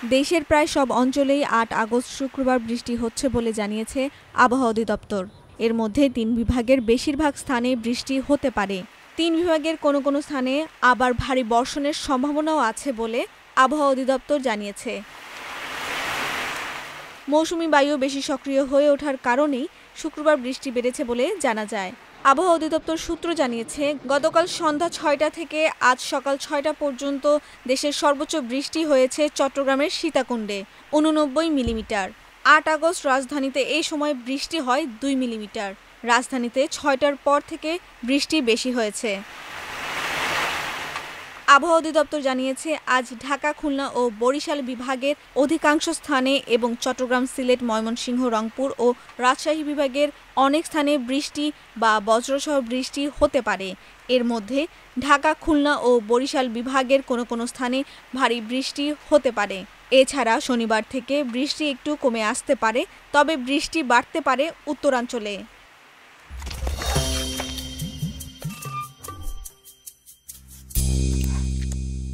দেশের প্রায় সব অঞ্চলেই ৮ আগস্ট শুক্রবার বৃষ্টি হচ্ছে বলে জানিয়েছে আবহাওয়া অধিদপ্তর। এর মধ্যে ৩ বিভাগের বেশিরভাগ স্থানে বৃষ্টি হতে পারে। ৩ বিভাগের কোনো কোনো স্থানে আবার ভারী বর্ষণের সম্ভাবনাও আছে বলে আবহাওয়া অধিদপ্তর জানিয়েছে। মৌসুমী বায়ু বেশি সক্রিয় হয়ে ওঠার কারণেই শুক্রবার বৃষ্টি বেড়েছে বলে জানা যায়। আবহাওয়া অধিদপ্তর সূত্র জানিয়েছে, গতকাল সন্ধ্যা ৬টা থেকে আজ সকাল ৬টা পর্যন্ত দেশের সর্বোচ্চ বৃষ্টি হয়েছে চট্টগ্রামের সীতাকুণ্ডে ৮৯ মিলিমিটার। ৮ আগস্ট রাজধানীতে এই সময় বৃষ্টি হয় ২ মিলিমিটার। রাজধানীতে ৬টার পর থেকে বৃষ্টি বেশি হয়েছে। আবহাওয়া অধিদপ্তর জানিয়েছে, আজ ঢাকা, খুলনা ও বরিশাল বিভাগের অধিকাংশ স্থানে এবং চট্টগ্রাম, সিলেট, ময়মনসিংহ, রংপুর ও রাজশাহী বিভাগের অনেক স্থানে বৃষ্টি বা বজ্রসহ বৃষ্টি হতে পারে। এর মধ্যে ঢাকা, খুলনা ও বরিশাল বিভাগের কোনো কোনো স্থানে ভারী বৃষ্টি হতে পারে। এছাড়া শনিবার থেকে বৃষ্টি একটু কমে আসতে পারে, তবে বৃষ্টি বাড়তে পারে উত্তরাঞ্চলে।